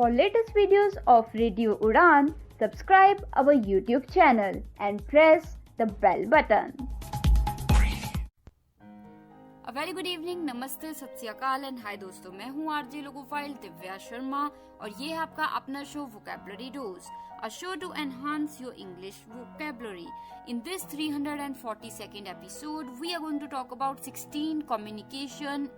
For latest videos of Radio Udan, subscribe our YouTube channel and press the bell button. A very good evening, नमस्ते, सत श्री अकाल and hi दोस्तों, मैं हूँ RJ logophile Divya Sharma और ये है आपका अपना show vocabulary dose, a show to enhance your English vocabulary. In this 342nd episode, we are going to talk about 16 communication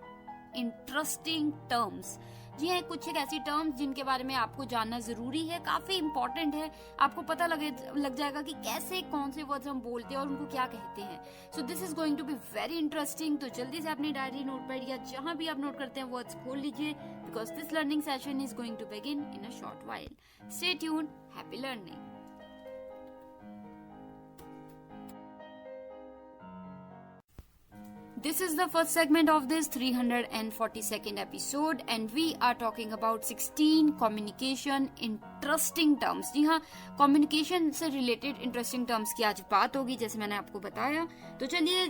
interesting terms. जी हाँ, कुछ एक ऐसी टर्म्स जिनके बारे में आपको जानना जरूरी है, काफी इंपॉर्टेंट है, आपको पता लग जाएगा कि कैसे कौन से वर्ड्स हम बोलते हैं और उनको क्या कहते हैं. So this is going to be very interesting. तो जल्दी से अपनी डायरी, नोटपैड या जहां भी आप नोट करते हैं वर्ड्स खोल लीजिए, because this learning session is going to begin in a short while. Stay tuned, happy learning. This is the first segment of this 342nd episode and we are talking about 16 communication interesting terms. जी हाँ, communication से related interesting terms की आज बात होगी, जैसे मैंने आपको बताया. तो चलिए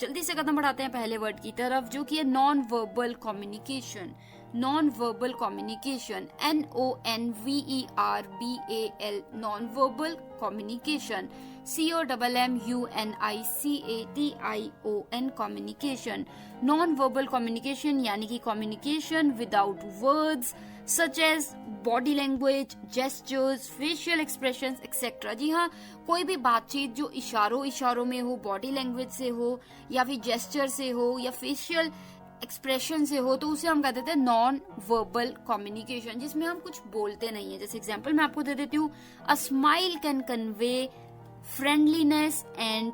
जल्दी से कदम बढ़ाते हैं पहले वर्ड की तरफ, जो कि है non verbal communication. Non verbal communication, NONVERBAL, non verbal communication, COMMUNICATION, communication. Non verbal communication यानी कि communication without words such as body language, gestures, facial expressions etcetera. जी हाँ, कोई भी बातचीत जो इशारों में हो, बॉडी लैंग्वेज से हो या फिर जेस्चर से हो या फेशियल एक्सप्रेशन से हो, तो उसे हम कह देते हैं नॉन वर्बल कम्युनिकेशन, जिसमें हम कुछ बोलते नहीं है. जैसे एग्जांपल मैं आपको दे देती हूँ, a smile can convey friendliness and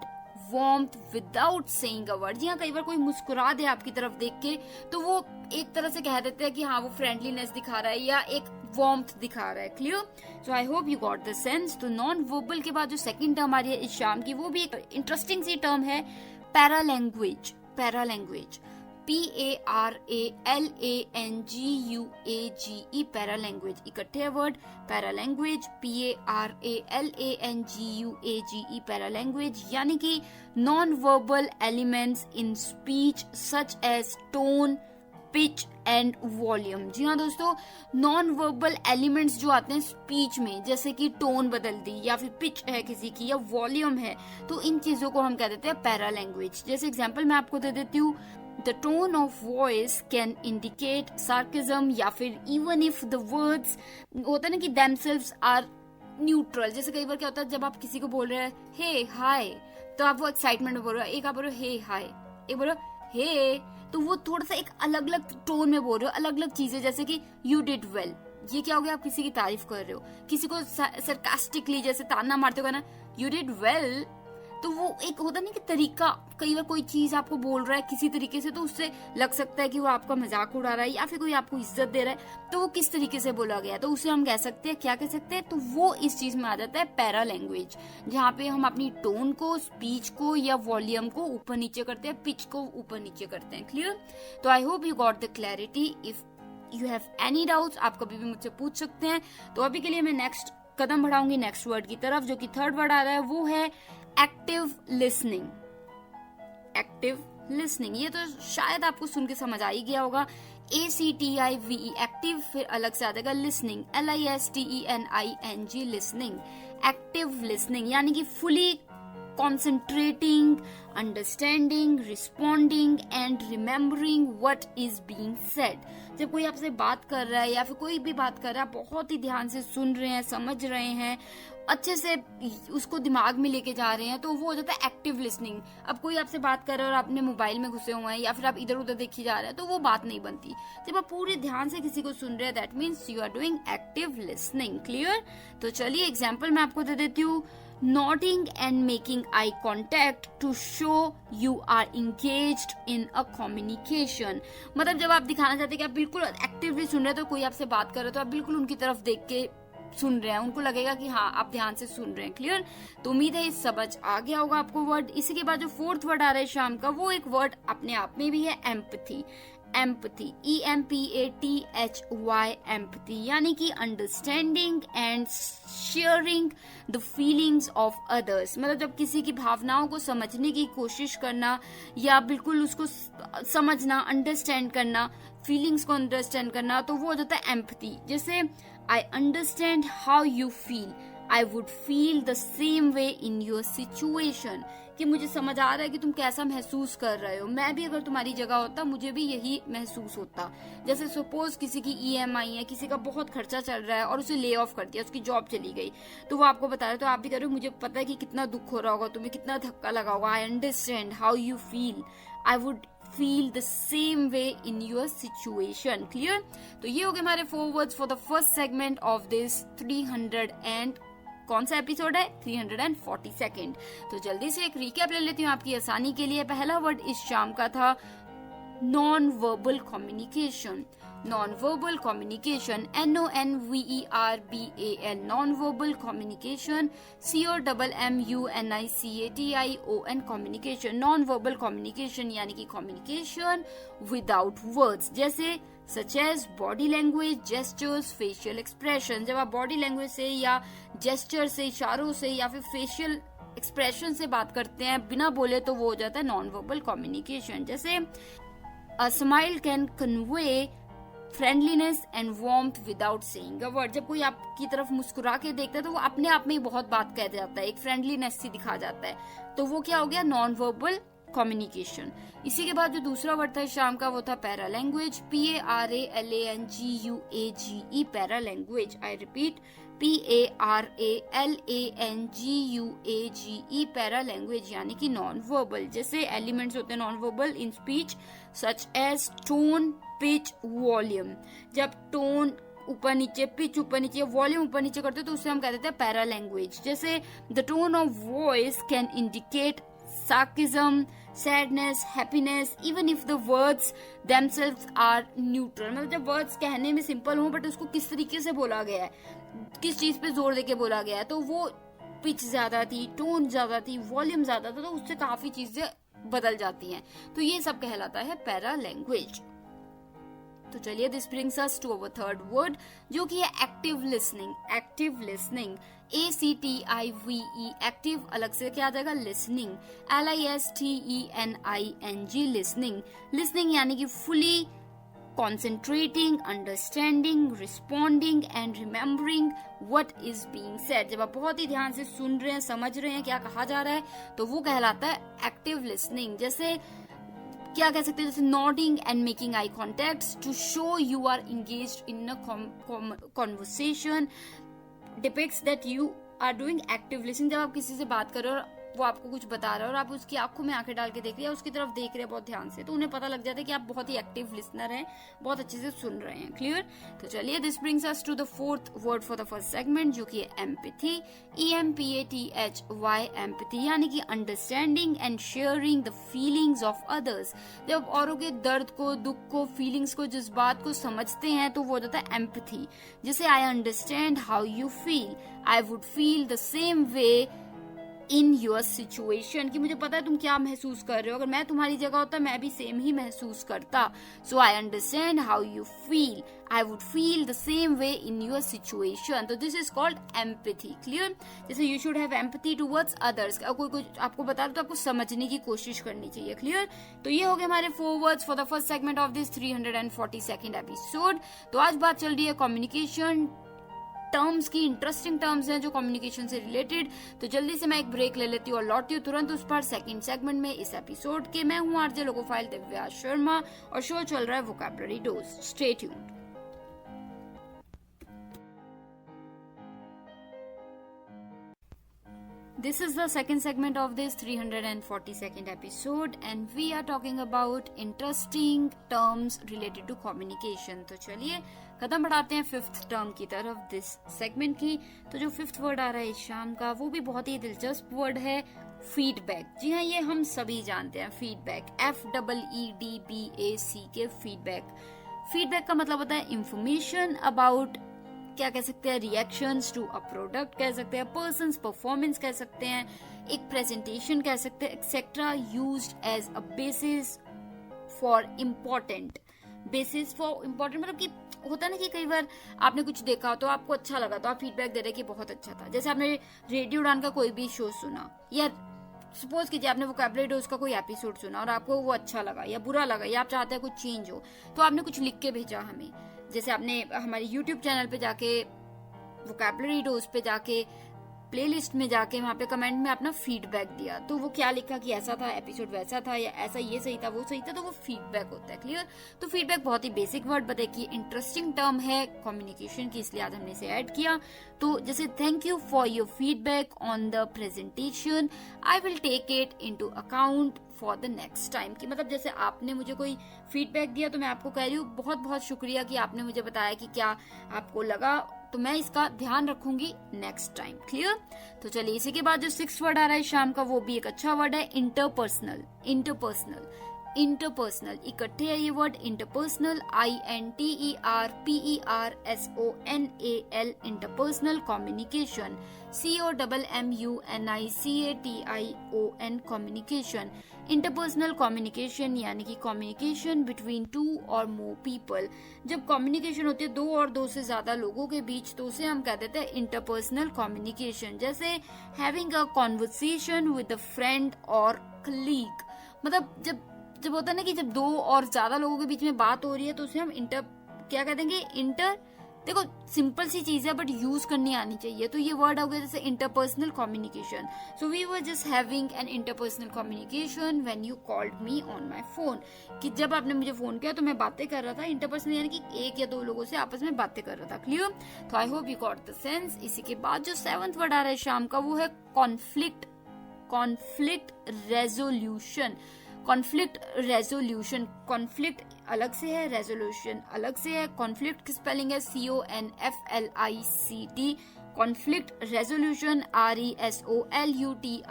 warmth without saying a word. जी हाँ, कई बार कोई मुस्कुरा दे आपकी तरफ देख के, तो वो एक तरह से कह देते हैं कि हाँ वो फ्रेंडलीनेस दिखा रहा है या एक वार्मथ दिखा रहा है. Clear? So I hope you got the sense. तो नॉन वर्बल के बाद जो सेकंड टर्म आ रही है इस शाम की, वो भी एक इंटरेस्टिंग सी टर्म है, पैरालैंग्वेज. पैरालैंग्वेज, PARALANGUAGE, पैरालैंग्वेज. इकट्ठे वर्ड, पैरालैंग्वेज, PARALANGUAGE, पैरालैंग्वेज, यानी कि non verbal elements in speech such as tone, pitch and volume. जी हाँ दोस्तों, नॉन वर्बल एलिमेंट्स जो आते हैं स्पीच में, जैसे कि टोन बदल दी या फिर पिच है किसी की या वॉल्यूम है, तो इन चीजों को हम कह देते हैं पैरालैंग्वेज. जैसे एग्जांपल मैं आपको दे देती हूँ, The tone of voice can indicate sarcasm, या फिर even if the words होता है ना कि themselves are neutral. जैसे कई बार क्या होता है, जब आप किसी को बोल रहे हैं हे हाय, तो आप वो एक्साइटमेंट में बोल रहे हो, एक आप बोल रहे हो हे हाय, एक बोल रहे हो हे, तो वो थोड़ा सा एक अलग अलग टोन में बोल रहे हो, अलग अलग चीजें. जैसे कि you did well, ये क्या हो गया, आप किसी की तारीफ कर रहे हो. किसी को sarcastically जैसे ताना मारते हो ना, you did well, तो वो एक होता नहीं कि तरीका, कई बार कोई चीज आपको बोल रहा है किसी तरीके से, तो उससे लग सकता है कि वो आपका मजाक उड़ा रहा है या फिर कोई आपको इज्जत दे रहा है, तो वो किस तरीके से बोला गया, तो उसे हम कह सकते हैं, क्या कह सकते हैं, तो वो इस चीज में आ जाता है पैरा लैंग्वेज, जहाँ पे हम अपनी टोन को, स्पीच को या वॉल्यूम को ऊपर नीचे करते हैं, पिच को ऊपर नीचे करते हैं. क्लियर? तो आई hope you got the clarity. If you have any doubts, आप कभी भी मुझसे पूछ सकते हैं. तो अभी के लिए मैं नेक्स्ट कदम बढ़ाऊंगी नेक्स्ट वर्ड की तरफ, जो कि थर्ड वर्ड आ रहा है, वो है एक्टिव लिसनिंग. एक्टिव लिसनिंग, ये तो शायद आपको सुन के समझ आ ही गया होगा. ACTIVE, एक्टिव, फिर अलग से आ जाएगा listening, LISTENING, listening. Active listening यानी कि fully concentrating, understanding, responding and remembering what is being said. जब कोई आपसे बात कर रहा है या फिर कोई भी बात कर रहा है, आप बहुत ही ध्यान से सुन रहे हैं, समझ रहे हैं, अच्छे से उसको दिमाग में लेके जा रहे हैं, तो वो हो जाता है एक्टिव लिसनिंग. अब कोई आपसे बात कर रहा है और आपने मोबाइल में घुसे हुए हैं या फिर आप इधर उधर देखी जा रहे हैं, तो वो बात नहीं बनती. जब आप पूरे ध्यान से किसी को सुन रहे हैं, that means you are doing active listening. Clear? तो चलिए एग्जाम्पल मैं आपको दे देती हूँ. Nodding and making eye contact to show you are engaged in a communication. मतलब जब आप दिखाना चाहते हैं कि आप बिल्कुल एक्टिवली सुन रहे हैं, तो कोई आपसे बात कर रहे हो तो आप बिल्कुल उनकी तरफ देख के सुन रहे हैं, उनको लगेगा कि हाँ आप ध्यान से सुन रहे हैं. क्लियर? तो उम्मीद है इस समझ आ गया होगा आपको वर्ड. इसी के बाद जो फोर्थ वर्ड आ रहा है शाम का, वो एक वर्ड अपने आप में भी है, एम्पथी. एम्पथी, EMPATHY, एम्पथी, यानी कि understanding and sharing the feelings of others. मतलब जब किसी की भावनाओं को समझने की कोशिश करना या बिल्कुल उसको समझना, अंडरस्टैंड करना, फीलिंग्स को अंडरस्टैंड करना, तो वो हो जाता है एम्पथी. जैसे I understand how you feel. I would feel the same way in your situation. कि मुझे समझ आ रहा है कि तुम कैसा महसूस कर रहे हो, मैं भी अगर तुम्हारी जगह होता मुझे भी यही महसूस होता. जैसे सपोज किसी की EMI है, किसी का बहुत खर्चा चल रहा है और उसे ले ऑफ कर दिया, उसकी जॉब चली गई, तो वो आपको बता रहे तो आप भी कह रहे हो मुझे पता है कि कितना दुख हो रहा होगा, तुम्हें कितना धक्का लगा होगा. I understand how you feel. I would feel the same way in your situation. Clear? तो ये हो गए हमारे 4 words for the first segment of this 300 and कौन सा एपिसोड है 342. तो जल्दी से एक रिकैप ले लेती हूँ आपकी आसानी के लिए. पहला वर्ड इस शाम का था non verbal communication. Non verbal communication, NONVERBAL, non verbal communication, COMMUNICATION, communication. Non verbal communication यानी कि कम्युनिकेशन विदाउट वर्ड्स, जैसे such as body language, gestures, facial expression. जब आप बॉडी लैंग्वेज से या जेस्चर से, इशारों से या फिर फेशियल एक्सप्रेशन से बात करते हैं बिना बोले, तो वो हो जाता है नॉन वर्बल कम्युनिकेशन. जैसे a smile can convey friendliness and warmth without saying a word. जब कोई आपकी तरफ मुस्कुरा के देखता है तो वो अपने आप में ही बहुत बात कह जाता है, एक फ्रेंडलीनेस सी दिखा जाता है, तो वो क्या हो गया नॉन वर्बल कम्युनिकेशन. इसी के बाद जो दूसरा वर्ड था शाम का वो था paralanguage. PARALANGUAGE, paralanguage. I repeat, PARALANGUAGE, paralanguage यानी कि नॉन वर्बल. जैसे एलिमेंट्स होते हैं non verbal in speech such as tone, pitch, volume. जब टोन ऊपर नीचे, पिच ऊपर नीचे, वॉल्यूम ऊपर नीचे करते तो उसे हम कह देते हैं पैरा लैंग्वेज. जैसे the tone of voice can indicate sarcasm, sadness, happiness, even if the words themselves are neutral. मतलब जब वर्ड्स कहने में सिंपल हो बट उसको किस तरीके से बोला गया है, किस चीज पे जोर देके बोला गया है, तो वो पिच ज्यादा थी, टोन ज्यादा थी, वॉल्यूम ज्यादा था, तो उससे काफी चीजें बदल जाती हैं. तो ये सब कहलाता है पैरा लैंग्वेज. तो चलिए this brings us to our third word जो कि है active listening. Active listening, ACTIVE, active अलग से क्या आ जाएगा लिसनिंग. LISTENING, listening. लिसनिंग यानी कि fully concentrating, understanding, responding and remembering what is being said. जब आप बहुत ही ध्यान से सुन रहे हैं, समझ रहे हैं क्या कहा जा रहा है, तो वो कहलाता है एक्टिव लिसनिंग. जैसे क्या कह सकते हैं, जैसे nodding and making eye contact to show you are engaged in a conversation depicts that you are doing active listening. जब आप किसी से बात कर रहे हो और वो आपको कुछ बता रहा है और आप उसकी आंखों में आंखें डाल के देख रहे हैं, उसकी तरफ देख रहे हैं बहुत ध्यान से, तो उन्हें पता लग जाता है कि आप बहुत ही एक्टिव लिसनर हैं, बहुत अच्छे से सुन रहे हैं. क्लियर? तो चलिए this brings us to the fourth word for the first segment जो कि है एम्पैथी. EMPATHY, एम्पैथी यानी कि understanding and sharing the feelings of others. जब औरों के दर्द को, दुख को, फीलिंग्स को, जज्बात को समझते हैं तो वो हो जाता है एम्पैथी. जैसे आई understand how you feel, I would feel the same way in your situation, कि मुझे पता है तुम क्या महसूस कर रहे हो, अगर मैं तुम्हारी जगह होता मैं भी सेम ही महसूस करता. So I understand how you feel, I would feel the same way in your situation. तो this is called empathy. Clear? जैसे you should have empathy towards others. कोई कुछ आपको बता रहा तो आपको समझने की कोशिश करनी चाहिए. क्लियर? तो ये हो गए हमारे 4 words for the first segment of this 342nd episode. तो आज बात चल रही है कम्युनिकेशन टर्म्स की. इंटरेस्टिंग टर्म्स हैं जो कम्युनिकेशन से रिलेटेड. तो जल्दी से मैं एक ब्रेक ले लेती हूँ और लौटती हूँ तुरंत उस पर सेकंड सेगमेंट में इस एपिसोड के. मैं हूँ आरजे लोकोफाइल दिव्या शर्मा और शो चल रहा है vocabulary dose. Stay tuned. This is the second segment of this 342nd episode and we are talking about interesting terms related to communication. तो चलिए कदम बढ़ाते हैं फिफ्थ टर्म की तरफ दिस सेगमेंट की. तो जो फिफ्थ वर्ड आ रहा है इस शाम का वो भी बहुत ही दिलचस्प वर्ड है, फीडबैक. जी हाँ, ये हम सभी जानते हैं फीडबैक, FEEDBAC के फीडबैक. फीडबैक का मतलब होता है इंफॉर्मेशन अबाउट, क्या कह सकते हैं, रिएक्शंस टू अ प्रोडक्ट कह सकते हैं, पर्सन्स परफॉर्मेंस कह सकते हैं, एक प्रेजेंटेशन कह सकते हैं, etcetera, used as a basis for important. Basis for important मतलब कि होता है ना कि कई बार आपने कुछ देखा तो आपको अच्छा लगा तो आप फीडबैक दे रहे कि बहुत अच्छा था. जैसे आपने रेडियो उड़ान का कोई भी शो सुना या सपोज कीजिए आपने वोकैबुलरी डोज का कोई एपिसोड सुना और आपको वो अच्छा लगा या बुरा लगा या आप चाहते हैं कुछ चेंज हो, तो आपने कुछ लिख के भेजा हमें. जैसे आपने हमारे YouTube चैनल पे जाके वोकैबुलरी डोज पे जाके, प्लेलिस्ट में जाके वहां पे कमेंट में अपना फीडबैक दिया, तो वो क्या लिखा कि ऐसा था, एपिसोड वैसा था, या ऐसा ये सही था, वो सही था, तो वो फीडबैक होता है। क्लियर? तो फीडबैक बहुत ही बेसिक वर्ड, बट एक इंटरेस्टिंग टर्म है कम्युनिकेशन की, इसलिए आज हमने इसे ऐड किया। तो जैसे thank you for your feedback on the presentation, I will take it into account for the next time. कि मतलब जैसे आपने मुझे कोई फीडबैक दिया तो मैं आपको कह रही हूँ बहुत बहुत शुक्रिया कि आपने मुझे बताया कि क्या आपको लगा, तो मैं इसका ध्यान रखूंगी नेक्स्ट टाइम। क्लियर? तो चलिए, इसी के बाद जो 6th वर्ड आ रहा है शाम का, वो भी एक अच्छा वर्ड है, इंटरपर्सनल। इंटरपर्सनल, इंटरपर्सनल, इकट्ठे है ये word, interpersonal, INTERPERSONAL, interpersonal communication, COMMUNICATION, communication. Interpersonal communication यानी कि कम्युनिकेशन बिटवीन 2 और मोर पीपल। जब कम्युनिकेशन होती है 2 और 2 से ज्यादा लोगों के बीच, तो उसे हम कह देते हैं इंटरपर्सनल कम्युनिकेशन। जैसे having a conversation with a friend और कलीग, मतलब जब होता है ना कि जब 2 और ज्यादा लोगों के बीच में बात हो रही है, तो उसे हम क्या कह देंगे, देखो सिंपल सी चीज है बट यूज करनी आनी चाहिए। तो ये वर्ड हो गया जैसे interpersonal communication. So we were just having an interpersonal communication when you called me on my phone, कि जब आपने मुझे फोन किया तो मैं बातें कर रहा था। इंटरपर्सनल यानी कि 1 या 2 लोगों से आपस में बातें कर रहा था। क्लियर? तो आई hope you got the sense. इसी के बाद जो 7th वर्ड आ रहा है शाम का, वो है conflict. Conflict resolution, conflict resolution, conflict अलग से है, रेजोल्यूशन अलग से है। कॉन्फ्लिक्ट की स्पेलिंग है CONFLICT, conflict resolution RESOLUTION,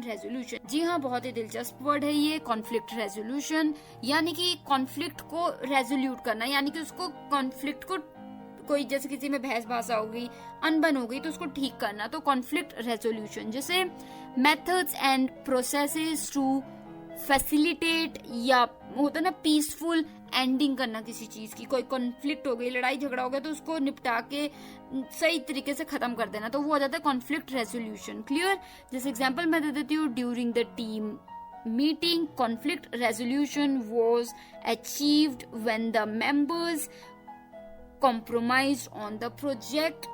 resolution. जी हाँ, बहुत ही दिलचस्प वर्ड है ये, कॉन्फ्लिक्ट रेजोल्यूशन, यानी कि कॉन्फ्लिक्ट को रेजोल्यूट करना, यानी कि उसको कॉन्फ्लिक्ट को, कोई जैसे किसी में बहस भाषा हो गई, अनबन हो गई, तो उसको ठीक करना, तो कॉन्फ्लिक्ट रेजोल्यूशन। जैसे methods and processes to facilitate, या होता है ना पीसफुल एंडिंग करना किसी चीज की। कोई कॉन्फ्लिक्ट हो गई, लड़ाई झगड़ा हो गया, तो उसको निपटा के सही तरीके से खत्म कर देना, तो वो हो जाता है कॉन्फ्लिक्ट रेजोल्यूशन। क्लियर? जैसे एग्जांपल मैं दे देती हूँ, during the team meeting conflict resolution was achieved when the members compromised on the project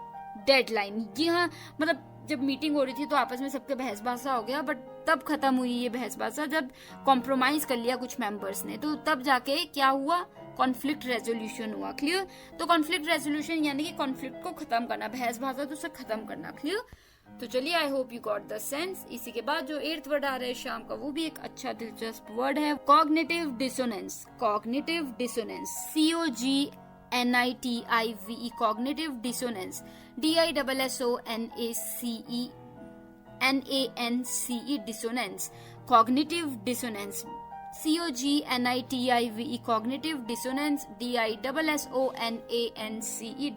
deadline। जी हाँ, मतलब जब मीटिंग हो रही थी तो आपस में सबके बहस बासा हो गया, बट तब खत्म हुई ये बहस बासा जब कॉम्प्रोमाइज कर लिया कुछ मेंबर्स ने, तो तब जाके क्या हुआ, कॉन्फ्लिक्ट रेजोल्यूशन हुआ। क्लियर? तो कॉन्फ्लिक्ट रेजोल्यूशन यानी कि कॉन्फ्लिक्ट को खत्म करना, बहस बासा तो उसे खत्म करना। क्लियर? तो चलिए, I hope you got the sense. इसी के बाद जो 8th वर्ड आ रहा है शाम का, वो भी एक अच्छा दिलचस्प वर्ड है, cognitive dissonance. Cognitive dissonance, COGNITIVE, cognitive dissonance, DISSONACE dissonance, cognitive dissonance, COGNITIVE, cognitive dissonance, DISSONANCE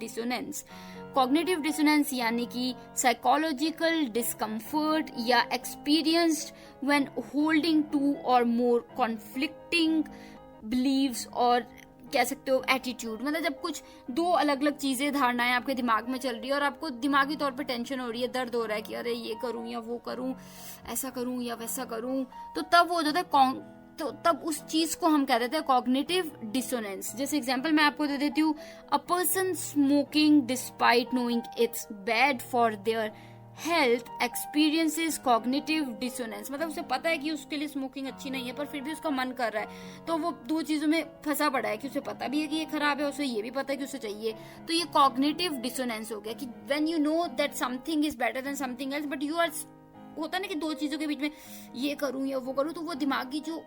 dissonance. Cognitive dissonance यानी कि साइकोलॉजिकल डिस्कम्फर्ट या एक्सपीरियंस्ड व्हेन होल्डिंग 2 और मोर कॉन्फ्लिक्टिंग बिलीव्स, और कह सकते हो एटीट्यूड, मतलब जब कुछ 2 अलग अलग चीजें, धारणाएं आपके दिमाग में चल रही है और आपको दिमागी तौर पे टेंशन हो रही है, दर्द हो रहा है कि अरे ये करूं या वो करूं, ऐसा करूं या वैसा करूं, तो तब वो हो जाता है तो तब उस चीज को हम कह देते हैं कॉग्निटिव डिसोनेंस। जैसे एग्जांपल मैं आपको दे देती हूँ, a person smoking despite knowing it's bad for their health experiences cognitive dissonance, मतलब उसे पता है कि उसके लिए स्मोकिंग अच्छी नहीं है, पर फिर भी उसका मन कर रहा है, तो वो 2 चीजों में फंसा पड़ा है कि उसे पता भी है कि ये खराब है, उसे ये भी पता है कि उसे चाहिए, तो ये कॉग्निटिव डिसोनेंस हो गया कि when you know that something is better than something else, but you are, होता है ना कि 2 चीजों के बीच में ये करूं या वो करूं, तो वो दिमागी जो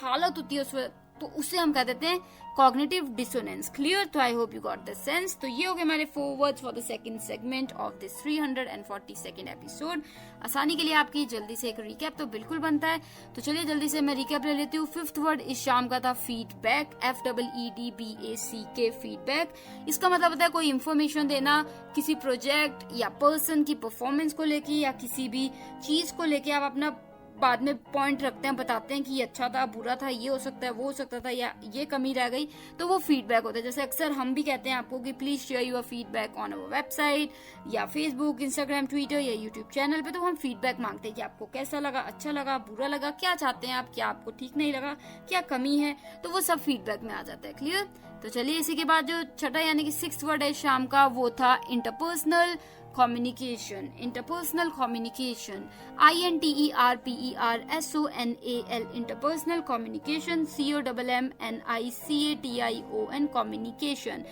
हालत होती है उसमें, तो उसे हम कह देते हैं कॉग्निटिव डिसोनेंस। क्लियर? तो आई hope you got the sense. तो ये हो गए हमारे 4 words for the second segment of this 342nd episode. आसानी के लिए आपकी जल्दी से एक रिकैप तो बिल्कुल बनता है, तो चलिए जल्दी से मैं रिकैप ले लेती हूँ। 5th वर्ड इस शाम का था फीडबैक, FEEDBACK, फीडबैक। इसका मतलब होता है कोई इन्फॉर्मेशन देना किसी प्रोजेक्ट या पर्सन की परफॉर्मेंस को लेके, या किसी भी चीज को लेके आप अपना बाद में पॉइंट रखते हैं, बताते हैं कि ये अच्छा था, बुरा था, ये हो सकता है, वो हो सकता था, या ये कमी रह गई, तो वो फीडबैक होता है। जैसे अक्सर हम भी कहते हैं आपको कि please share your feedback on our website या फेसबुक, इंस्टाग्राम, ट्विटर या यूट्यूब चैनल पे, तो हम फीडबैक मांगते हैं कि आपको कैसा लगा, अच्छा लगा, बुरा लगा, क्या चाहते हैं आप, क्या आपको ठीक नहीं लगा, क्या कमी है, तो वो सब फीडबैक में आ जाता है। क्लियर? तो चलिए इसी के बाद जो छठा यानी कि 6th वर्ड है शाम का, वो था interpersonal communication. Interpersonal communication, INTERPERSONAL, interpersonal communication, COMMNICATION, communication.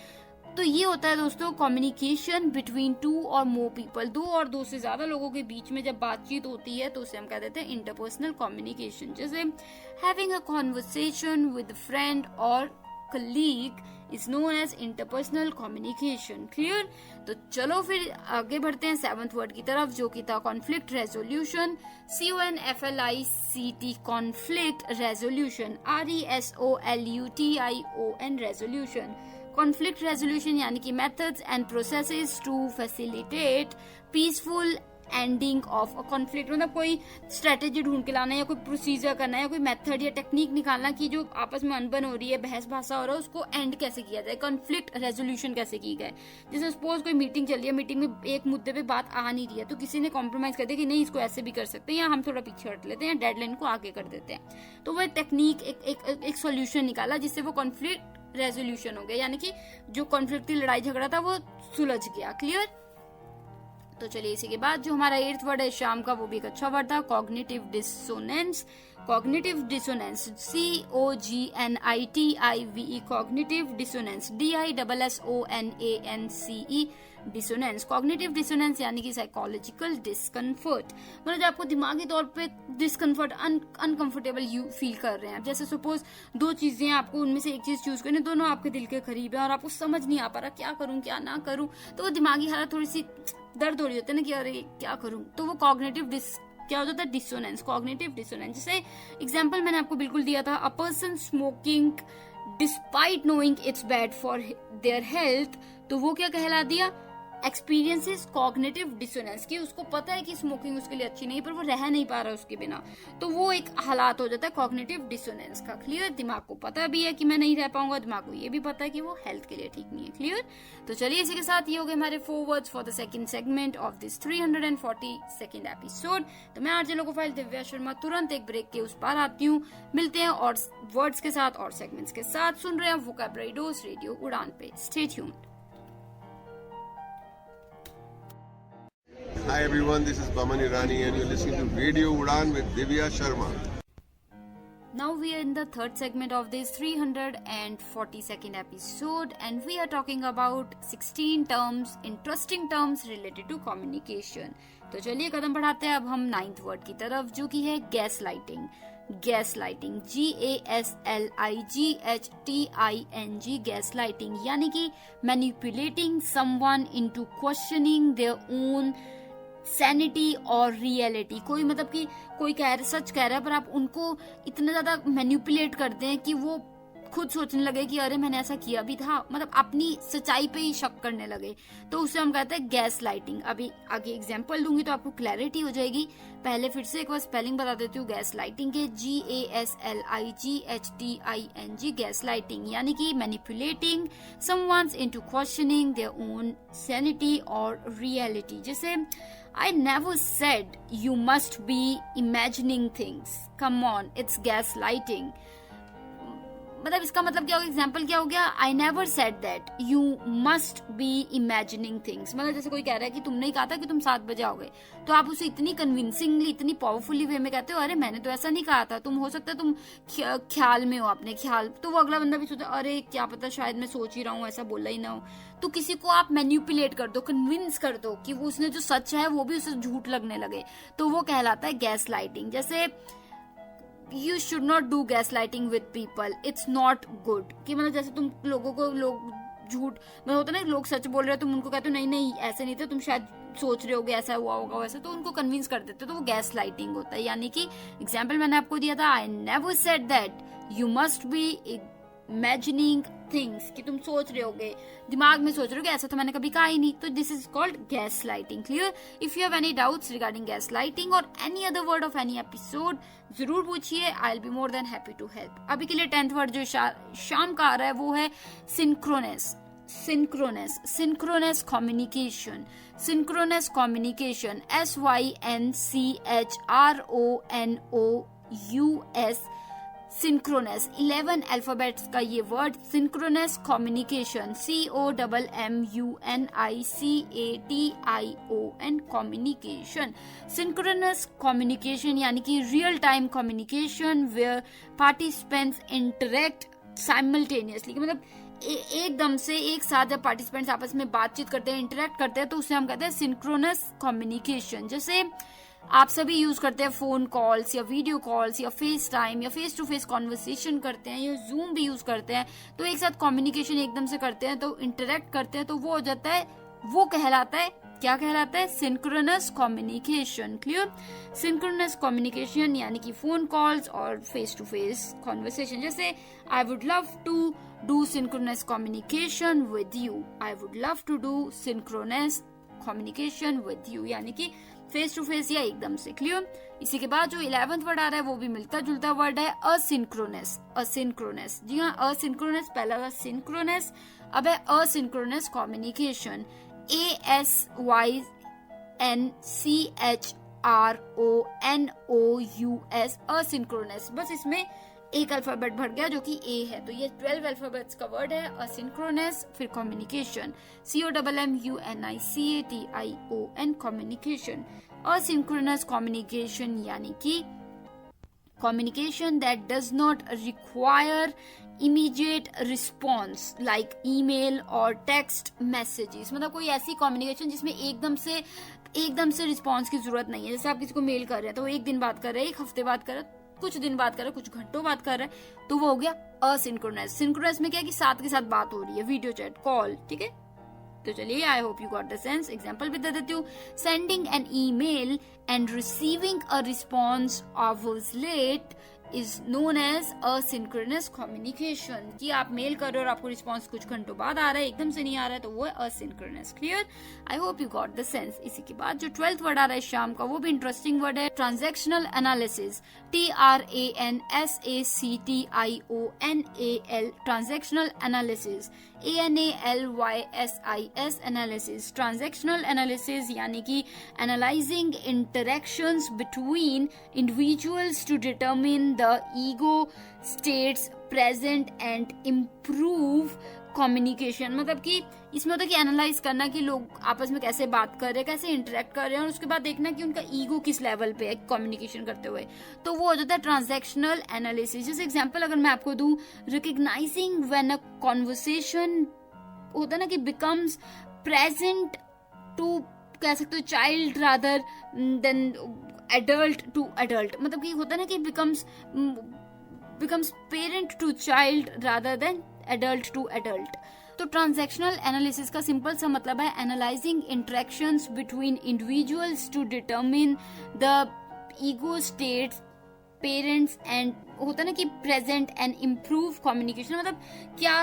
तो ये होता है दोस्तों कम्युनिकेशन बिटवीन 2 और मोर पीपल, 2 और 2 से ज्यादा लोगों के बीच में जब बातचीत होती है तो उसे हम कह देते हैं इंटरपर्सनल कम्युनिकेशन. जैसे having a conversation with friend और colleague is known as interpersonal communication. Clear. तो चलो फिर आगे बढ़ते हैं 7th वर्ड की तरफ, जो कि था conflict resolution. CONFLICT, conflict resolution. RESOLUTION, resolution. Conflict resolution यानी कि methods and processes to facilitate peaceful ending of a conflict. मतलब कोई स्ट्रेटेजी ढूंढ के लाना या कोई प्रोसीजर करना या कोई मेथड या टेक्निक निकालना कि जो आपस में अनबन हो रही है, बहस भाषा हो रहा है, उसको एंड कैसे किया जाए, कॉन्फ्लिक्ट रेजोल्यूशन कैसे की जाए. जैसे सपोज कोई मीटिंग चल रही है, मीटिंग में एक मुद्दे पे बात आ नहीं रही है तो किसी ने कॉम्प्रोमाइज कर दिया कि नहीं इसको ऐसे भी कर सकते हैं या हम थोड़ा पीछे हट लेते हैं या डेडलाइन को आगे कर देते हैं. तो वो टेक्निक एक सोल्यूशन निकाला जिससे वो कॉन्फ्लिक्ट रेजोल्यूशन हो गया, यानी कि जो कॉन्फ्लिक्ट की लड़ाई झगड़ा था वो सुलझ गया. क्लियर. तो चलिए इसी के बाद जो हमारा 8th वर्ड है शाम का, वो भी एक अच्छा वर्ड था, cognitive dissonance. Cognitive dissonance, COGNITIVE, cognitive dissonance, DISSONANCE, dissonance. Cognitive dissonance यानी कि साइकोलॉजिकल डिस्कम्फर्ट, मतलब आपको दिमागी तौर पे डिस्कम्फर्ट, अनकंफर्टेबल फील कर रहे हैं. जैसे सपोज 2 चीजें, आपको उनमें से एक चीज चूज करनी, दोनों आपके दिल के करीब है और आपको समझ नहीं आ पा रहा क्या करूं क्या ना करूं, तो वो दिमागी हालत थोड़ी सी दर्द हो रही होती है ना कि अरे क्या करूं, तो वो कॉग्निटिव क्या होता है, डिसोनेंस, कॉग्निटिव डिसोनेंस. जैसे एग्जांपल मैंने आपको बिल्कुल दिया था, a person smoking despite knowing it's bad for their health, तो वो क्या कहला दिया, एक्सपीरियंसेस कॉग्निटिव डिसोनेंस, की उसको पता है कि स्मोकिंग उसके लिए अच्छी नहीं पर वो रह नहीं पा रहा उसके बिना, तो वो एक हालात हो जाता है कॉग्निटिव डिसोनेंस का. क्लियर. दिमाग को पता भी है कि मैं नहीं रह पाऊंगा, दिमाग को ये भी पता है कि वो हेल्थ के लिए ठीक नहीं है. क्लियर. तो चलिए इसी के साथ ये हो गए हमारे 4 words for the second segment of this 342nd episode. तो मैं आरजे लोकोफाइल दिव्या शर्मा तुरंत एक ब्रेक के उस पार आती हूँ. मिलते हैं और वर्ड्स के साथ और सेगमेंट्स के साथ. सुन रहे हैं वोकैबुलरी डोज रेडियो उड़ान पे. Stay tuned. Hi everyone, this is Baman Irani and you're listening to Radio Udan with Divya Sharma. Now we are in the third segment of this 342nd episode and we are talking about 16 terms, interesting terms related to communication. तो चलिए कदम बढ़ाते हैं अब हम 9th word की तरफ, जो कि है gas lighting. Gas lighting, GASLIGHTING, gas lighting यानी कि manipulating someone into questioning their own sanity और रियलिटी. कोई मतलब कि कोई सच कह रहा है पर आप उनको इतना ज्यादा मैनिपुलेट करते हैं कि वो खुद सोचने लगे कि अरे मैंने ऐसा किया भी था, मतलब अपनी सच्चाई पे ही शक करने लगे, तो उसे हम कहते हैं गैस लाइटिंग. अभी आगे एग्जांपल दूंगी तो आपको क्लैरिटी हो जाएगी. पहले फिर से एक बार स्पेलिंग बता देती हूँ गैस लाइटिंग के, GASLIGHTING, गैस लाइटिंग यानी कि manipulating someone's into questioning their own sanity और रियलिटी. जैसे I never said you must be imagining things. Come on, it's gaslighting. मतलब इसका मतलब क्या होगा, एग्जाम्पल क्या हो गया, आई never said that you must be imagining things. मतलब जैसे कोई कह रहा है कि तुमने ही कहा था कि तुम 7 बजे आओगे, तो आप उसे इतनी कन्विंसिंगली, इतनी पावरफुली वे में कहते हो अरे मैंने तो ऐसा नहीं कहा था, तुम हो सकता है तुम ख्याल में हो, अपने ख्याल, तो वो अगला बंदा भी सोचता अरे क्या पता शायद मैं सोच ही रहा हूँ, ऐसा बोला ही ना हो. तो किसी को आप मैन्युपुलेट कर दो, कन्विंस कर दो कि वो उसने जो सच है वो भी उसे झूठ लगने लगे, तो वो कहलाता है गैस लाइटिंग. जैसे You should not do gaslighting with people. It's not good. कि मतलब जैसे तुम लोगों को झूठ मतलब होता है ना, लोग सच बोल रहे हो, तुम उनको कहते हो नहीं नहीं ऐसे नहीं थे, तुम शायद सोच रहे होगे ऐसा हुआ होगा वैसे, तो उनको कन्विंस कर देते हो, तो वो गैस लाइटिंग होता है. यानी कि एग्जाम्पल मैंने आपको दिया था, I never said that you must be imagining things, कि तुम सोच रहे होगे, दिमाग में सोच रहे होगे, ऐसा तो मैंने कभी कहा ही नहीं, तो this is called gaslighting. Clear. If you have any doubts regarding gaslighting और any other word of any episode जरूर पूछिए, I will be more than happy to help. अभी के लिए 10th वर्ड जो शाम का आ रहा है वो है synchronous. Synchronous communication. Synchronous communication, SYNCHRONOUS, synchronous, 11 alphabets का ये word synchronous communication, COMMUNICATION communication. Synchronous communication यानी कि real time communication where participants interact simultaneously, मतलब एकदम से एक साथ जब पार्टिसिपेंट्स आपस में बातचीत करते हैं, इंटरेक्ट करते हैं, तो उसे हम कहते हैं सिंक्रोनस कम्युनिकेशन। जैसे आप सभी यूज करते हैं फोन कॉल्स या वीडियो कॉल्स या फेस टाइम या फेस टू फेस कॉन्वर्सेशन करते हैं या जूम भी यूज करते हैं, तो एक साथ कम्युनिकेशन एकदम से करते हैं, तो इंटरेक्ट करते हैं, तो वो हो जाता है, वो कहलाता है, क्या कहलाता है? Synchronous communication. Clear? Synchronous communication यानी कि फोन कॉल्स और फेस टू फेस कॉन्वर्सेशन। जैसे I would love to do synchronous communication with you, I would love to do synchronous communication with you, यानी कि फेस टू फेस या एकदम से। Clear? इसी के बाद जो 11th वर्ड आ रहा है वो भी मिलता जुलता वर्ड है, असिंक्रोनस। असिंक्रोनस, जी हाँ, असिंक्रोनस पहला था सिंक्रोनस, अब है असिंक्रोनस कम्युनिकेशन, ASYNCHRONOUS, असिंक्रोनस। बस इसमें एक अल्फाबेट भर गया जो कि ए है, तो ये 12 अल्फाबेट्स का वर्ड है, असिंक्रोनस, फिर communication, COMMUNICATION communication. Asynchronous communication यानी कि communication that does not require immediate response like email और text messages, मतलब कोई ऐसी कम्युनिकेशन जिसमें एकदम से रिस्पॉन्स की जरूरत नहीं है। जैसे आप किसी को मेल कर रहे हैं तो वो एक दिन बात कर रहे हैं, एक हफ्ते बात कर रहे हैं, कुछ दिन बात कर रहे हैं, कुछ घंटों बात कर रहे हैं, तो वो हो गया असिंक्रोनस। सिंक्रोनस में क्या है कि साथ के साथ बात हो रही है, वीडियो चैट, कॉल, ठीक है। तो चलिए, I hope you got the sense. Example भी दे देती हूँ। Sending an email and receiving a response hours late is known as asynchronous communication, कि आप मेल कर रहे हो और आपको रिस्पॉन्स कुछ घंटों बाद आ रहा है, एकदम से नहीं आ रहा है, तो वो है asynchronous। Clear? I hope you got the sense. इसी के बाद जो 12th वर्ड आ रहा है शाम का, वो भी इंटरेस्टिंग वर्ड है, transactional analysis, TRANSACTIONAL, transactional analysis, ANALYSIS analysis. Transactional analysis यानी कि analysing interactions between individuals to determine the ego states present and improve communication, मतलब कि इसमें होता है कि एनालाइज करना कि लोग आपस में कैसे बात कर रहे हैं, कैसे इंटरेक्ट कर रहे हैं, और उसके बाद देखना कि उनका ईगो किस लेवल पे है कम्युनिकेशन करते हुए, तो वो हो जाता है ट्रांजैक्शनल एनालिसिस। जैसे एग्जांपल अगर मैं आपको दूं, रिकग्नाइजिंग व्हेन अ कॉन्वर्सेशन होता है ना कि बिकम्स प्रेजेंट टू, कह सकते हो, child rather than adult to adult, मतलब कि होता है ना कि becomes parent to child rather than adult to adult. तो ट्रांजैक्शनल एनालिसिस का सिंपल सा मतलब है analysing interactions between individuals to determine the ego states, parents and, होता है ना कि प्रेजेंट एंड इम्प्रूव कम्युनिकेशन, मतलब क्या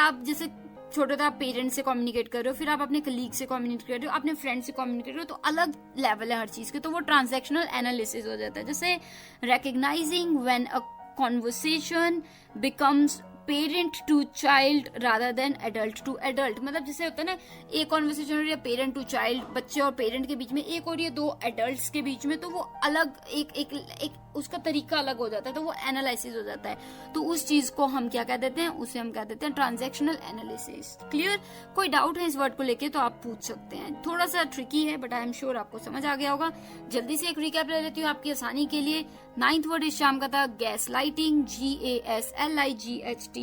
आप जैसे छोटे था, आप पेरेंट्स से कम्युनिकेट कर रहे हो, फिर आप अपने कलीग से कम्युनिकेट कर रहे हो, अपने फ्रेंड से कम्युनिकेट कर रहे हो, तो अलग लेवल है हर चीज के, तो वो ट्रांजैक्शनल एनालिसिस हो जाता है। जैसे recognising when a conversation becomes parent to child rather than adult to adult, मतलब जैसे होता है ना, एक कॉन्वर्सेशन हो रही है पेरेंट टू चाइल्ड, बच्चे और पेरेंट के बीच में, एक हो रही है दो एडल्ट्स के बीच में, तो वो अलग एक उसका तरीका अलग हो जाता है, तो वो एनालिसिस हो जाता है। तो उस चीज को हम क्या कह देते हैं, उसे हम कह देते हैं ट्रांजैक्शनल एनालिसिस। क्लियर? कोई डाउट है इस वर्ड को लेके तो आप पूछ सकते हैं, थोड़ा सा ट्रिकी है बट आई एम श्योर आपको समझ आ गया होगा। जल्दी से एक रिकैप ले लेती हूँ आपकी आसानी के लिए। 9th वर्ड इस शाम का था gas lighting, GASLIGHTING,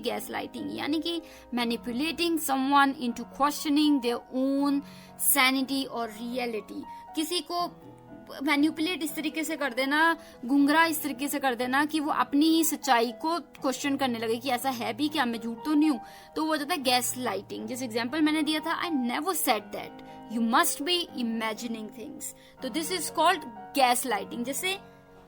gas lighting, यानी कि manipulating someone into questioning their own sanity और रियलिटी। किसी को मैनिपुलेट इस तरीके से कर देना, गुमराह इस तरीके से कर देना कि वो अपनी ही सच्चाई को क्वेश्चन करने लगे कि ऐसा है भी क्या, मैं झूठ तो नहीं हूँ, तो वो हो जाता है गैस लाइटिंग। जैसे एग्जाम्पल मैंने दिया था, I never said that, you must be imagining things, तो this is called gaslighting. जैसे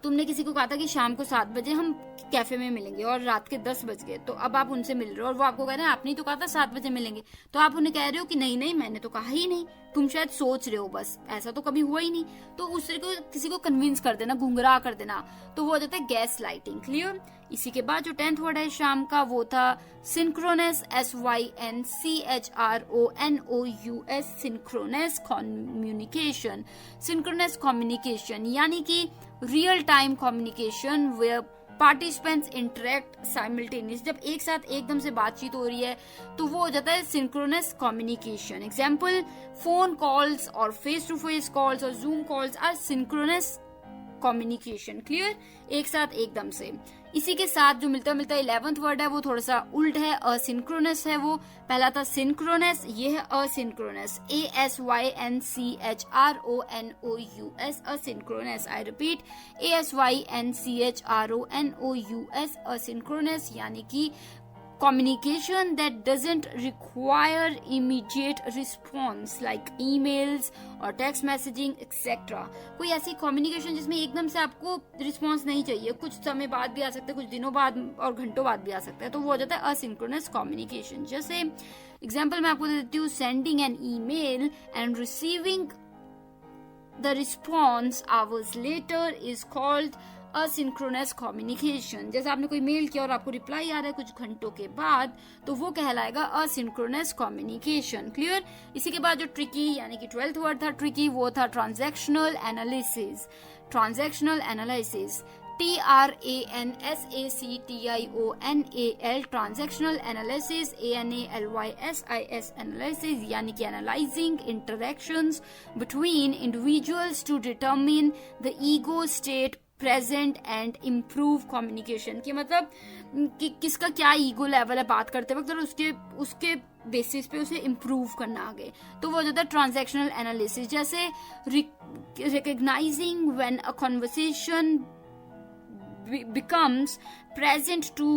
तुमने किसी को कहा था कि शाम को 7 बजे हम कैफे में मिलेंगे और रात के 10 बज गए, तो अब आप उनसे मिल रहे हो और वो आपको कह रहे हैं आपने तो कहा था 7 बजे मिलेंगे, तो आप उन्हें कह रहे हो कि नहीं मैंने तो कहा ही नहीं, तुम शायद सोच रहे हो, बस ऐसा तो कभी हुआ ही नहीं। तो उस तरीके को किसी को कन्विंस कर देना, गुमराह कर देना, तो वो हो जाता है गैस लाइटिंग। क्लियर? इसी के बाद जो 10th वर्ड है शाम का, वो था synchronous, SYNCHRONOUS, synchronous communication. Synchronous communication यानी कि real time communication where participants interact simultaneous, जब एक साथ एकदम से बातचीत हो रही है तो वो हो जाता है synchronous communication. Example, phone calls और फेस टू फेस कॉल्स और Zoom calls are synchronous communication. Clear, एक साथ एकदम से। इसी के साथ जो मिलता 11th वर्ड है वो थोड़ा सा उल्ट है, असिंक्रोनस है। वो पहला था सिंक्रोनस, ये है asynchronous, ASYNCHRONOUS, asynchronous. I repeat, ASYNCHRONOUS, asynchronous, यानी कि communication that doesn't require immediate response like emails or text messaging etc. कोई ऐसी communication जिसमें एकदम से आपको response नहीं चाहिए, कुछ समय बाद भी आ सकता है, कुछ दिनों बाद और घंटों बाद भी आ सकता है, तो वो हो जाता है asynchronous communication। जैसे एग्जाम्पल मैं आपको दे देती हूँ, sending an email and receiving the response hours later is called asynchronous communication. जैसे आपने कोई मेल किया और आपको रिप्लाई आ रहा है कुछ घंटों के बाद, तो वो कहलाएगा असिंक्रोनस कम्युनिकेशन। क्लियर। इसी के बाद जो ट्रिकी यानी कि 12th वर्ड था ट्रिकी, वो था transactional analysis. Transactional analysis, TRANSACTIONAL, transactional analysis, ANALYSIS, analysis, यानी कि analysing interactions between individuals to determine the ego state present and improve communication. की मतलब कि किसका क्या ईगो लेवल है बात करते वक्त, और उसके बेसिस पे उसे इम्प्रूव करना आगे, तो वो हो जाता है ट्रांजैक्शनल एनालिसिस। जैसे recognising when a conversation becomes present to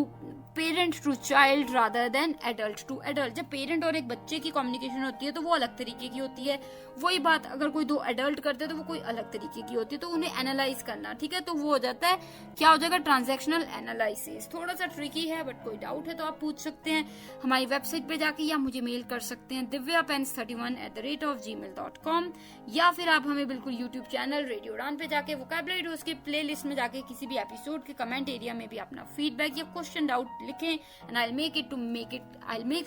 parent to child rather than adult to adult. जब पेरेंट और एक बच्चे की कम्युनिकेशन होती है तो वो अलग तरीके की होती है, वही बात अगर कोई दो एडल्ट करते हैं तो वो कोई अलग तरीके की होती है, तो उन्हें एनालाइज करना, ठीक है, तो वो हो जाता है, क्या हो जाएगा, ट्रांजैक्शनल एनालिसिस। थोड़ा सा ट्रिकी है, बट कोई डाउट है तो आप पूछ सकते हैं हमारी वेबसाइट पे जाके, या मुझे मेल कर सकते हैं divyapens31@gmail.com, या फिर आप हमें बिल्कुल यूट्यूब चैनल रेडियो उड़ान पे जाके वोकैबुलरी रोज के प्ले लिस्ट में जाके किसी भी एपिसोड के कमेंट एरिया में भी अपना फीडबैक या क्वेश्चन डाउट लिखें, and I'll make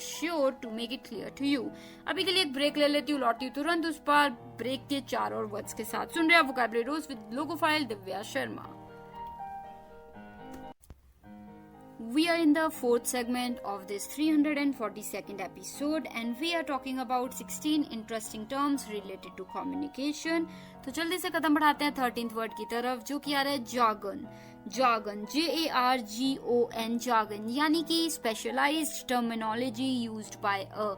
sure to make it clear to you। अभी के लिए एक ब्रेक ले लेती हूँ, लौटती हूँ तुरंत उस पर ब्रेक के 4 और वर्ड्स के साथ। सुन रहे हैं वोकैबुलरी रोज with logophile Divya Sharma. We are in the 4th segment of this 342nd episode and we are talking about 16 interesting terms related to communication। तो जल्दी से कदम बढ़ाते हैं 13th वर्ड की तरफ, जो कि आ रहा है jargon। jargon, JARGON, jargon, यानी कि specialized terminology used by a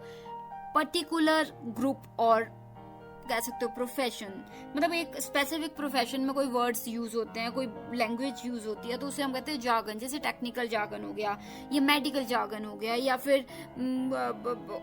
particular group or कह सकते हो प्रोफेशन, मतलब एक स्पेसिफिक प्रोफेशन में कोई वर्ड्स यूज होते हैं, कोई लैंग्वेज यूज होती है, तो उसे हम कहते हैं जार्गन। जैसे टेक्निकल जार्गन हो गया, या मेडिकल जार्गन हो गया, या फिर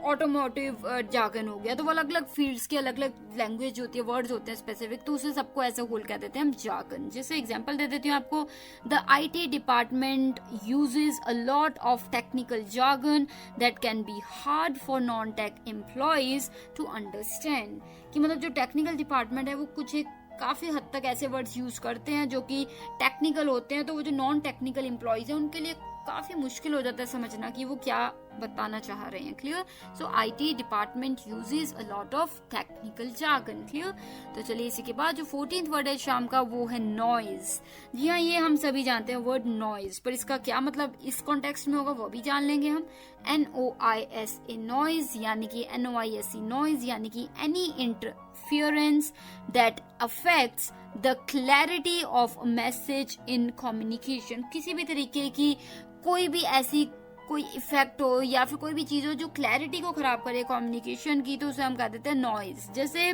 ऑटोमोटिव जार्गन हो गया, तो वो अलग अलग फील्ड्स की अलग अलग लैंग्वेज होती है, वर्ड्स होते हैं स्पेसिफिक, तो उसे सबको ऐसे होल कह देते हैं हम जार्गन। जैसे एग्जाम्पल दे देती हूँ आपको, the IT department uses a lot of technical jargon that can be hard for non tech employees to understand. कि मतलब जो टेक्निकल डिपार्टमेंट है वो कुछ एक काफी हद तक ऐसे वर्ड्स यूज करते हैं जो कि टेक्निकल होते हैं, तो वो जो नॉन टेक्निकल एम्प्लॉइज है उनके लिए काफी मुश्किल हो जाता है समझना कि वो क्या बताना चाह रहे हैं। Clear. So IT department uses a lot of technical jargon. Clear. तो चलिए इसी के बाद जो 14th वर्ड है शाम का, वो है नॉइज। जी हाँ, ये हम सभी जानते हैं वर्ड नॉइज, पर इसका क्या मतलब इस कॉन्टेक्स्ट में होगा वो भी जान लेंगे हम। NOISE नॉइज, यानी कि NOISE नॉइज, यानी कि any interference that affects the clarity of message in communication. किसी भी तरीके की कोई भी ऐसी कोई इफेक्ट हो या फिर कोई भी चीज हो जो क्लैरिटी को खराब करे कम्युनिकेशन की, तो उसे हम कह देते हैं नॉइज। जैसे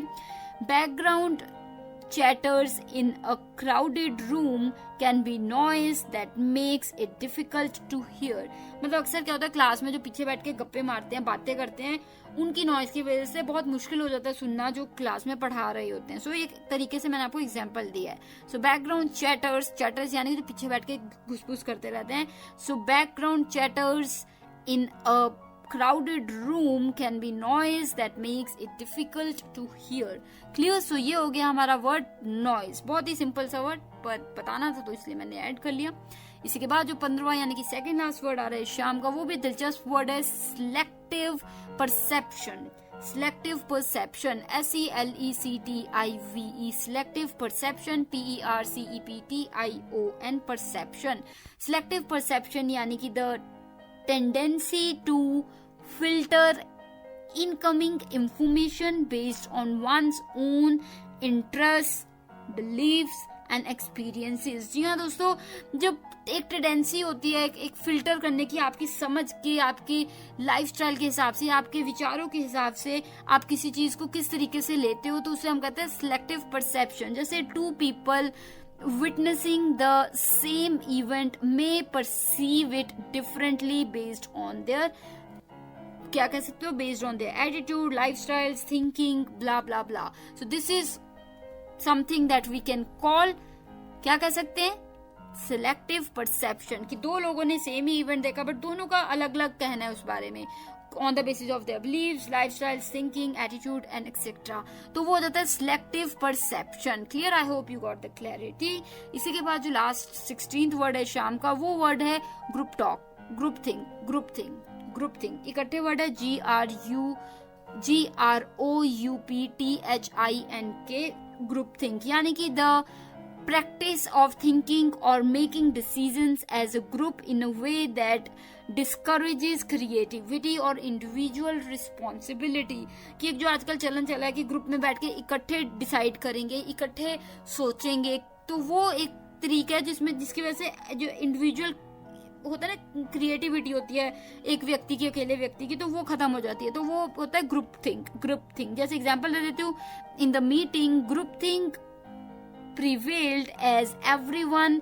background chatters in a crowded room can be noise that makes it difficult to hear। मतलब अक्सर क्या होता है, क्लास में जो पीछे बैठ के गप्पे मारते हैं, बातें करते हैं, उनकी नॉइज की वजह से बहुत मुश्किल हो जाता है सुनना जो क्लास में पढ़ा रहे होते हैं। सो एक तरीके से मैंने आपको एग्जांपल दिया है। सो बैकग्राउंड चैटर्स यानी जो पीछे बैठ के घुसपुस करते रहते हैं। So background chatters in a crowded room can be noise that makes it difficult to hear। Clear. So ये हो गया हमारा वर्ड नॉइज, बहुत ही सिंपल सा वर्ड, पर बताना था तो इसलिए मैंने ऐड कर लिया। इसी के बाद जो 15वां यानी कि सेकंड लास्ट वर्ड आ रहा है शाम का, वो भी दिलचस्प वर्ड है, selective perception. selective perception, SELECTIVE, selective perception, PERCEPTION, perception. Selective perception यानी कि the tendency to filter incoming information based on one's own interests, beliefs and experiences. जी हाँ दोस्तों, जब एक टेंडेंसी होती है एक फिल्टर करने की, आपकी समझ के, आपकी लाइफस्टाइल के हिसाब से, आपके विचारों के हिसाब से आप किसी चीज को किस तरीके से लेते हो, तो उसे हम कहते हैं सिलेक्टिव परसेप्शन. जैसे two people witnessing the same event may perceive it differently based on their, क्या कह सकते हो, based on their attitude, lifestyles, thinking, blah blah blah. So this is something that we can call, क्या कह सकते हैं, selective perception. कि दो लोगों ने सेम ही इवेंट देखा बट दोनों का अलग अलग कहना है उस बारे में, on the basis of their beliefs, lifestyles, thinking, attitude and etcetera. तो वो हो जाता है selective perception. Clear? I hope you got the clarity. इसी के बाद जो लास्ट 16th वर्ड है शाम का, वो वर्ड है group talk, group think, group think, group think. इकट्ठे वर्ड है GROUPTHINK, ग्रुप थिंक. यानी कि the practice of thinking or making decisions as a group in a way that discourages creativity or individual responsibility. कि एक जो आजकल चलन चला है कि ग्रुप में बैठ के इकट्ठे डिसाइड करेंगे, इकट्ठे सोचेंगे, तो वो एक तरीका है जिसकी वजह से जो इंडिविजुअल होता है ना, क्रिएटिविटी होती है एक व्यक्ति की, अकेले व्यक्ति की, तो वो खत्म हो जाती है. तो वो होता है ग्रुप थिंक, ग्रुप थिंक. जैसे एग्जांपल दे देती हूँ, इन the meeting group think prevailed as everyone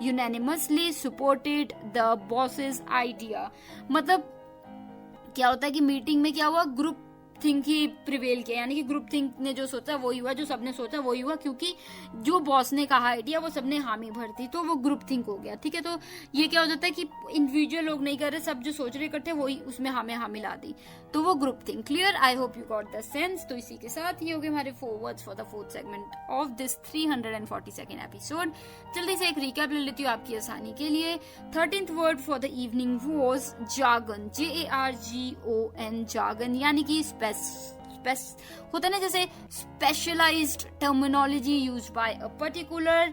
unanimously supported the boss's idea. मतलब क्या होता है कि मीटिंग में क्या हुआ, ग्रुप थिंक ही प्रिवेल किया, यानी कि ग्रुप थिंक ने जो सोचा वही हुआ, जो सबने सोचा वही हुआ, क्योंकि जो बॉस ने कहा आइडिया वो सबने हामी भर दी, तो वो ग्रुप थिंक हो गया. ठीक है, तो ये क्या हो जाता है कि इंडिविजुअल लोग नहीं कर रहे, सब जो सोच रहे इकट्ठे वही उसमें हामी ला दी, तो वो group think. Clear? I hope you got the sense. तो इसी के साथ ही हो गए हमारे 4 words for the 4th segment of this 342nd episode. जल्दी से एक रिकैप ले लेती हूँ आपकी आसानी के लिए. 13th word for the evening was जागन, JARGON, जागन. यानी कि होता है ना, जैसे specialised terminology used by a particular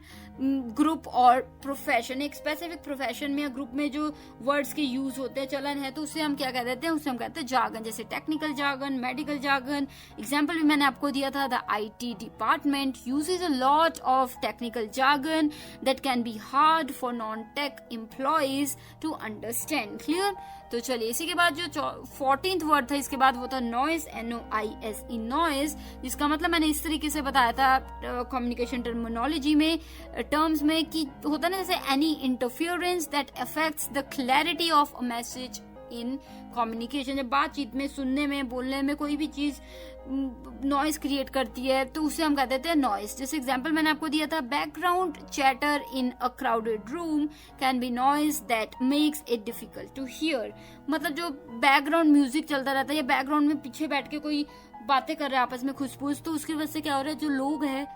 group और प्रोफेशन. एक स्पेसिफिक प्रोफेशन में या ग्रुप में जो वर्ड्स के यूज होते हैं, चलन है, तो उसे हम क्या कह देते हैं, उसे हम कहते हैं जागन. जैसे टेक्निकल जागन, मेडिकल जागन. एग्जाम्पल भी मैंने आपको दिया था, the IT department uses a lot of technical jargon that can be hard for non tech employees to understand. Clear? तो चलिए, इसी के बाद जो 14th वर्ड था, इसके बाद वो था नॉइज, NOISE, नॉइज, जिसका मतलब मैंने इस तरीके से बताया था कम्युनिकेशन टर्मिनोलॉजी में, टर्म्स में, कि होता है ना जैसे any interference that affects the clarity of a message in communication. जब बातचीत में, सुनने में, बोलने में कोई भी चीज नॉइज क्रिएट करती है, तो उसे हम कह देते हैं नॉइज. जैसे एग्जांपल मैंने आपको दिया था, background chatter in a crowded room can be noise that makes it difficult to hear. मतलब जो बैकग्राउंड म्यूजिक चलता रहता है या बैकग्राउंड में पीछे बैठ के कोई बातें कर रहे हैं आपस में खुशपूस, तो उसकी वजह से क्या हो रहा है, जो लोग हैं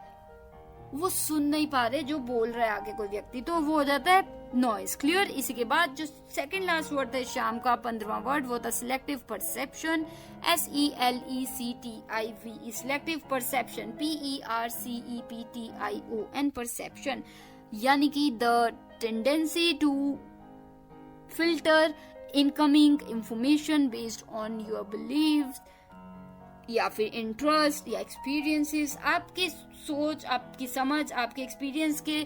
वो सुन नहीं पा रहे जो बोल रहा है आगे कोई व्यक्ति, तो वो हो जाता है नॉइज. क्लियर? इसी के बाद जो सेकंड लास्ट वर्ड था शाम का 15वां वर्ड, वो था selective perception, SELECTIVE, selective perception, PERCEPTION, perception. यानी कि the tendency to filter incoming information based on your beliefs या फिर इंटरेस्ट या एक्सपीरियंसेस. आपकी सोच, आपकी समझ, आपके एक्सपीरियंस के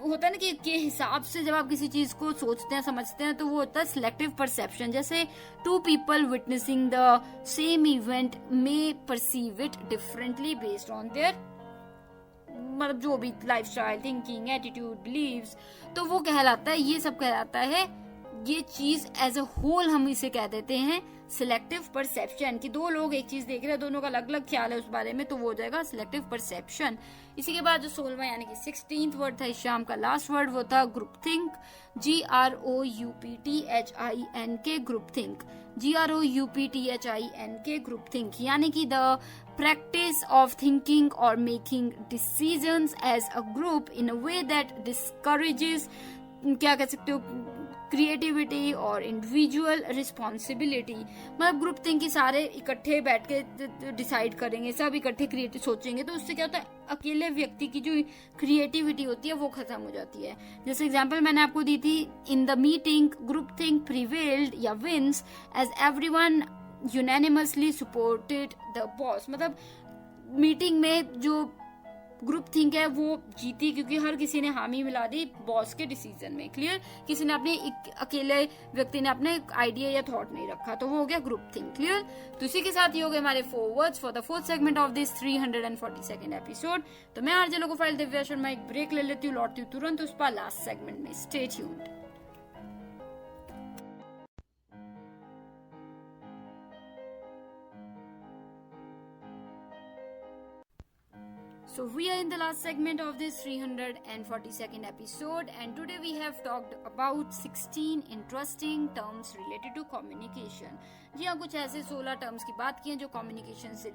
होता है ना कि के हिसाब से जब आप किसी चीज को सोचते हैं, समझते हैं, तो वो होता है सिलेक्टिव परसेप्शन. जैसे two people witnessing the same event may perceive it differently based on their, मतलब जो भी लाइफस्टाइल, थिंकिंग, एटीट्यूड, बिलीव्स, तो वो कहलाता है, ये सब कहलाता है, ये चीज एज अ होल हम इसे कह देते हैं सिलेक्टिव परसेप्शन. कि दो लोग एक चीज देख रहे हैं, दोनों का अलग अलग ख्याल है उस बारे में, तो वो हो जाएगा सिलेक्टिव परसेप्शन. इसी के बाद जो 16वां यानी कि 16th वर्ड था इस शाम का लास्ट वर्ड, वो था group think, GROUPTHINK, group think, GROUPTHINK, group think. यानी कि the practice of thinking or making decisions as a group in a way that discourages, क्या कह सकते हो, क्रिएटिविटी और इंडिविजुअल रिस्पॉन्सिबिलिटी। मतलब ग्रुप थिंकिंग सारे इकट्ठे बैठ के डिसाइड करेंगे, सब इकट्ठे क्रिएटिव सोचेंगे, तो उससे क्या होता है, अकेले व्यक्ति की जो क्रिएटिविटी होती है वो खत्म हो जाती है। जैसे एग्जांपल मैंने आपको दी थी, in the meeting groupthink prevailed या wins as everyone unanimously supported the boss. मतलब मीटिंग में जो ग्रुप थिंक है वो जीती क्योंकि हर किसी ने हामी मिला दी बॉस के डिसीजन में। क्लियर? किसी ने अपने अकेले व्यक्ति ने अपने आइडिया या थॉट नहीं रखा, तो वो हो गया ग्रुप थिंक। क्लियर? तो इसी के साथ ये हो गए हमारे 4 words for the 4th segment of this 342nd episode. तो मैं आरजे लोकोफाइल दिव्या शर्मा एक ब्रेक ले लेती हूँ, लौटती हूँ तुरंत उस पर लास्ट सेगमेंट में। Stay tuned. So we are in the last segment of this 342nd episode, and today we have talked about 16 interesting terms related to communication. जी हाँ, कुछ ऐसे 16 टर्म्स की बात की हैं जो कम्युनिकेशन से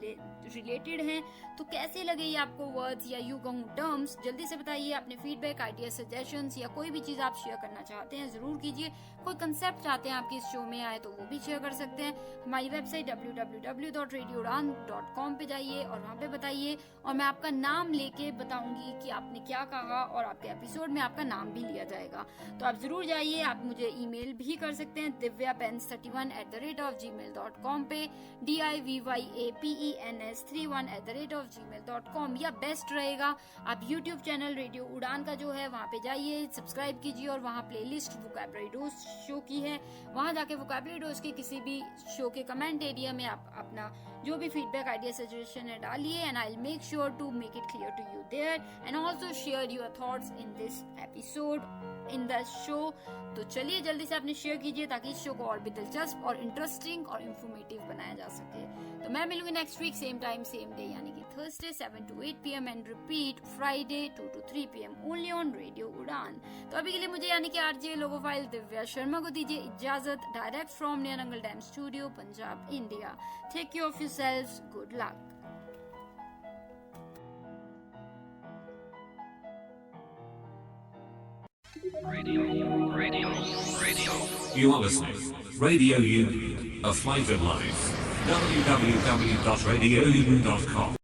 रिलेटेड हैं। तो कैसे लगे ये आपको वर्ड्स या यूं कहूँ टर्म्स? जल्दी से बताइए। अपने फीडबैक, आइडिया, सजेशंस या कोई भी चीज आप शेयर करना चाहते हैं जरूर कीजिए। कोई कंसेप्ट चाहते हैं आपके इस शो में आए तो वो भी शेयर कर सकते हैं। हमारी वेबसाइट www.radioudan.com पे जाइए और वहाँ पे बताइए, और मैं आपका नाम लेके बताऊंगी कि आपने क्या कहा, और आपके एपिसोड में आपका नाम भी लिया जाएगा। तो आप जरूर जाइए। आप मुझे ईमेल भी कर सकते हैं divyapens31@gmail.com पे, divyapens31@gmail.com, या बेस्ट रहेगा आप यूट्यूब चैनल रेडियो उड़ान का जो है वहाँ पे जाइए, सब्सक्राइब कीजिए, और वहाँ प्लेलिस्ट वोकैबुलरी डोज शो की है, वहाँ जाके वोकैबुलरी डोज के किसी भी शो के कमेंट एरिया में आप अपना जो भी फीडबैक, आइडिया, सजेशन है डालिए, and I will make sure to make it clear to you there, and also share your thoughts in this episode in the show. तो चलिए जल्दी से आपने शेयर कीजिए ताकि इस शो को और भी दिलचस्प और इंटरेस्टिंग और इंफॉर्मेटिव बनाया जा सके। तो मैं मिलूंगी next week same time same day, यानी कि Thursday 7 to 8 PM and repeat Friday 2 to 3 PM only on radio Udaan. तो अभी के लिए मुझे यानी कि आरजे लोगोफाइल दिव्या शर्मा को दीजिए इजाजत, direct from near Nangal dam studio, Punjab, India. Take care of yourselves, good luck. Radio. You are listening. Radio Union, a flight of life. www.radiounion.com